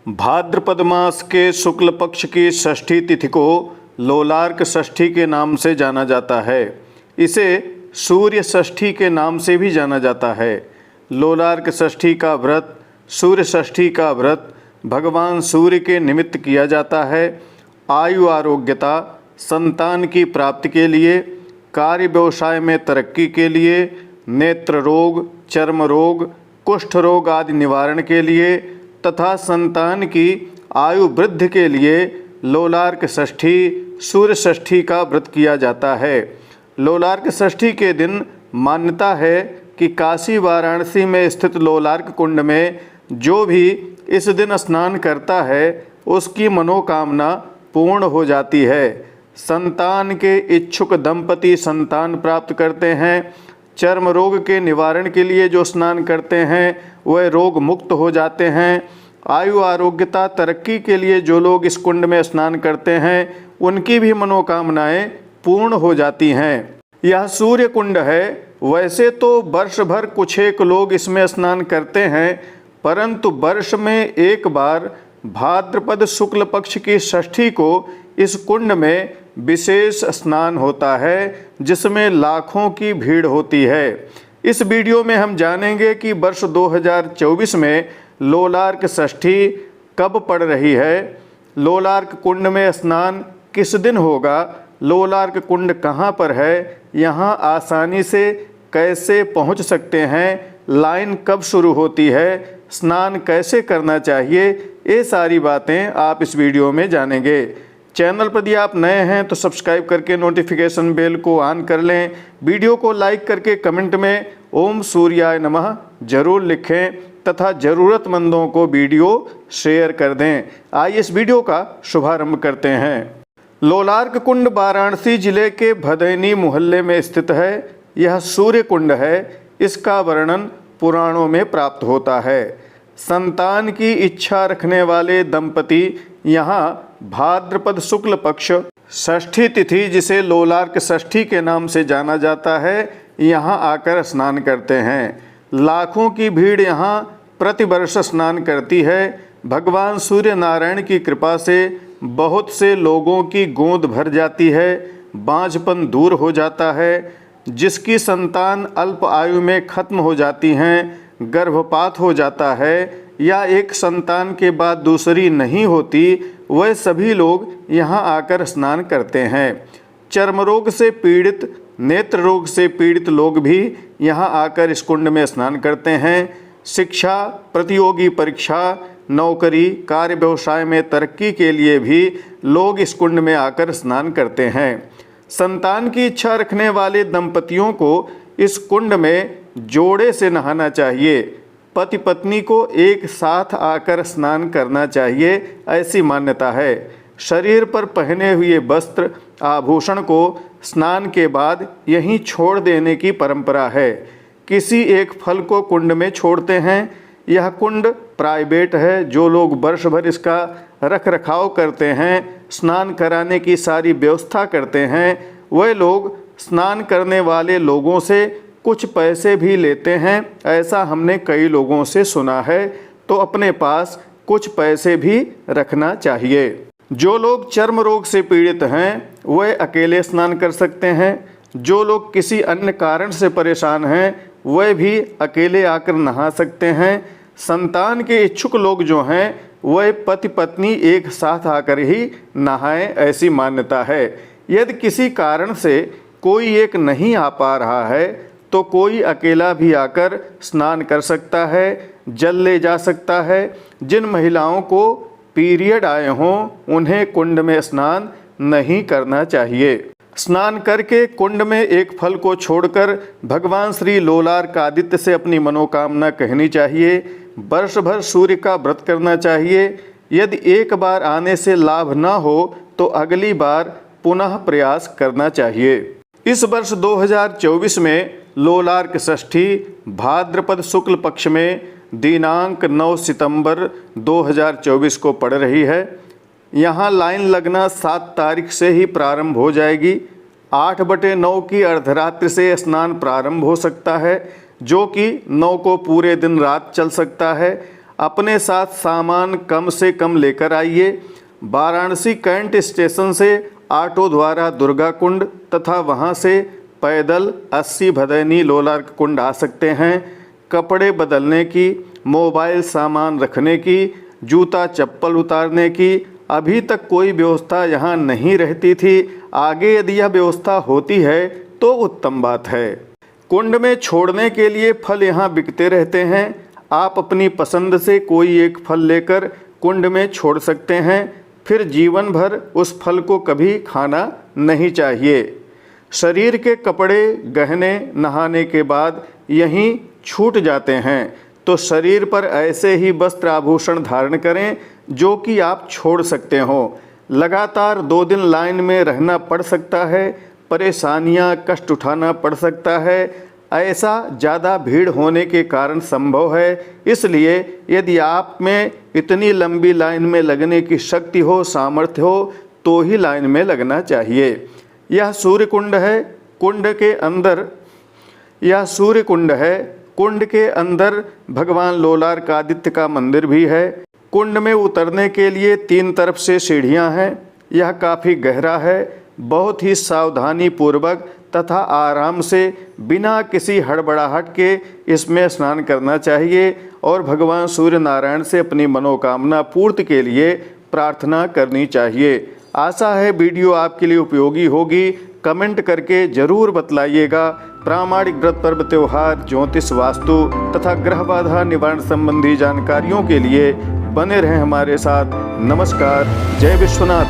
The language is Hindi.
भाद्रपद मास के शुक्ल पक्ष की षष्ठी तिथि को लोलार्क षष्ठी के नाम से जाना जाता है। इसे सूर्य षष्ठी के नाम से भी जाना जाता है। लोलार्क षष्ठी का व्रत, सूर्य षष्ठी का व्रत भगवान सूर्य के निमित्त किया जाता है। आयु आरोग्यता, संतान की प्राप्ति के लिए, कार्य व्यवसाय में तरक्की के लिए, नेत्र रोग, चर्म रोग, कुष्ठ रोग आदि निवारण के लिए तथा संतान की आयु वृद्धि के लिए लोलार्क षष्ठी, सूर्य षष्ठी का व्रत किया जाता है। लोलार्क षष्ठी के दिन मान्यता है कि काशी वाराणसी में स्थित लोलार्क कुंड में जो भी इस दिन स्नान करता है उसकी मनोकामना पूर्ण हो जाती है। संतान के इच्छुक दंपति संतान प्राप्त करते हैं। चर्म रोग के निवारण के लिए जो स्नान करते हैं वह रोग मुक्त हो जाते हैं। आयु आरोग्यता तरक्की के लिए जो लोग इस कुंड में स्नान करते हैं उनकी भी मनोकामनाएं पूर्ण हो जाती हैं। यह सूर्य कुंड है। वैसे तो वर्ष भर कुछ एक लोग इसमें स्नान करते हैं, परंतु वर्ष में एक बार भाद्रपद शुक्ल पक्ष की षष्ठी को इस कुंड में विशेष स्नान होता है, जिसमें लाखों की भीड़ होती है। इस वीडियो में हम जानेंगे कि वर्ष 2024 में लोलार्क षष्ठी कब पड़ रही है, लोलार्क कुंड में स्नान किस दिन होगा, लोलार्क कुंड कहाँ पर है, यहाँ आसानी से कैसे पहुँच सकते हैं, लाइन कब शुरू होती है, स्नान कैसे करना चाहिए, ये सारी बातें आप इस वीडियो में जानेंगे। चैनल पर यदि आप नए हैं तो सब्सक्राइब करके नोटिफिकेशन बेल को ऑन कर लें। वीडियो को लाइक करके कमेंट में ओम सूर्याय नमः जरूर लिखें तथा ज़रूरतमंदों को वीडियो शेयर कर दें। आइए इस वीडियो का शुभारंभ करते हैं। लोलार्क कुंड वाराणसी जिले के भदैनी मोहल्ले में स्थित है। यह सूर्य कुंड है। इसका वर्णन पुराणों में प्राप्त होता है। संतान की इच्छा रखने वाले दंपति यहाँ भाद्रपद शुक्ल पक्ष षष्ठी तिथि, जिसे लोलार्क षष्ठी के नाम से जाना जाता है, यहाँ आकर स्नान करते हैं। लाखों की भीड़ यहाँ प्रतिवर्ष स्नान करती है। भगवान सूर्य नारायण की कृपा से बहुत से लोगों की गोद भर जाती है, बांझपन दूर हो जाता है। जिसकी संतान अल्प आयु में खत्म हो जाती हैं, गर्भपात हो जाता है या एक संतान के बाद दूसरी नहीं होती, वह सभी लोग यहाँ आकर स्नान करते हैं। चर्म रोग से पीड़ित, नेत्र रोग से पीड़ित लोग भी यहाँ आकर इस कुंड में स्नान करते हैं। शिक्षा, प्रतियोगी परीक्षा, नौकरी, कार्य व्यवसाय में तरक्की के लिए भी लोग इस कुंड में आकर स्नान करते हैं। संतान की इच्छा रखने वाले दंपतियों को इस कुंड में जोड़े से नहाना चाहिए। पति पत्नी को एक साथ आकर स्नान करना चाहिए, ऐसी मान्यता है। शरीर पर पहने हुए वस्त्र, आभूषण को स्नान के बाद यहीं छोड़ देने की परंपरा है। किसी एक फल को कुंड में छोड़ते हैं। यह कुंड प्राइवेट है। जो लोग वर्ष भर इसका रख रखाव करते हैं, स्नान कराने की सारी व्यवस्था करते हैं, वह लोग स्नान करने वाले लोगों से कुछ पैसे भी लेते हैं। ऐसा हमने कई लोगों से सुना है, तो अपने पास कुछ पैसे भी रखना चाहिए। जो लोग चर्म रोग से पीड़ित हैं वह अकेले स्नान कर सकते हैं। जो लोग किसी अन्य कारण से परेशान हैं वह भी अकेले आकर नहा सकते हैं। संतान के इच्छुक लोग जो हैं वह पति पत्नी एक साथ आकर ही नहाएं, ऐसी मान्यता है। यदि किसी कारण से कोई एक नहीं आ पा रहा है तो कोई अकेला भी आकर स्नान कर सकता है, जल ले जा सकता है। जिन महिलाओं को पीरियड आए हों उन्हें कुंड में स्नान नहीं करना चाहिए। स्नान करके कुंड में एक फल को छोड़कर भगवान श्री लोलार्क आदित्य से अपनी मनोकामना कहनी चाहिए। वर्ष भर सूर्य का व्रत करना चाहिए। यदि एक बार आने से लाभ न हो तो अगली बार पुनः प्रयास करना चाहिए। इस वर्ष 2024 में लोलार्क षष्ठी भाद्रपद शुक्ल पक्ष में दिनांक 9 सितंबर 2024 को पड़ रही है। यहाँ लाइन लगना 7 तारीख से ही प्रारंभ हो जाएगी। 8/9 की अर्धरात्रि से स्नान प्रारंभ हो सकता है, जो कि 9 को पूरे दिन रात चल सकता है। अपने साथ सामान कम से कम लेकर आइए। वाराणसी कैंट स्टेशन से ऑटो द्वारा दुर्गा कुंड तथा वहां से पैदल 80 भदैनी लोलार्क कुंड आ सकते हैं। कपड़े बदलने की, मोबाइल सामान रखने की, जूता चप्पल उतारने की अभी तक कोई व्यवस्था यहाँ नहीं रहती थी। आगे यदि यह व्यवस्था होती है तो उत्तम बात है। कुंड में छोड़ने के लिए फल यहाँ बिकते रहते हैं। आप अपनी पसंद से कोई एक फल लेकर कुंड में छोड़ सकते हैं, फिर जीवन भर उस फल को कभी खाना नहीं चाहिए। शरीर के कपड़े गहने नहाने के बाद यहीं छूट जाते हैं, तो शरीर पर ऐसे ही वस्त्र आभूषण धारण करें जो कि आप छोड़ सकते हो। लगातार 2 दिन लाइन में रहना पड़ सकता है, परेशानियां, कष्ट उठाना पड़ सकता है। ऐसा ज़्यादा भीड़ होने के कारण संभव है। इसलिए यदि आप में इतनी लंबी लाइन में लगने की शक्ति हो, सामर्थ्य हो, तो ही लाइन में लगना चाहिए। यह सूर्य कुंड है। कुंड के अंदर भगवान लोलार्क आदित्य का मंदिर भी है। कुंड में उतरने के लिए 3 तरफ से सीढ़ियां हैं। यह काफ़ी गहरा है। बहुत ही सावधानी पूर्वक तथा आराम से बिना किसी हड़बड़ाहट के इसमें स्नान करना चाहिए और भगवान सूर्य नारायण से अपनी मनोकामना पूर्ति के लिए प्रार्थना करनी चाहिए। आशा है वीडियो आपके लिए उपयोगी होगी। कमेंट करके जरूर बतलाइएगा। प्रामाणिक व्रत, पर्व, त्योहार, ज्योतिष, वास्तु तथा ग्रह बाधा निवारण संबंधी जानकारियों के लिए बने रहें हमारे साथ। नमस्कार। जय विश्वनाथ।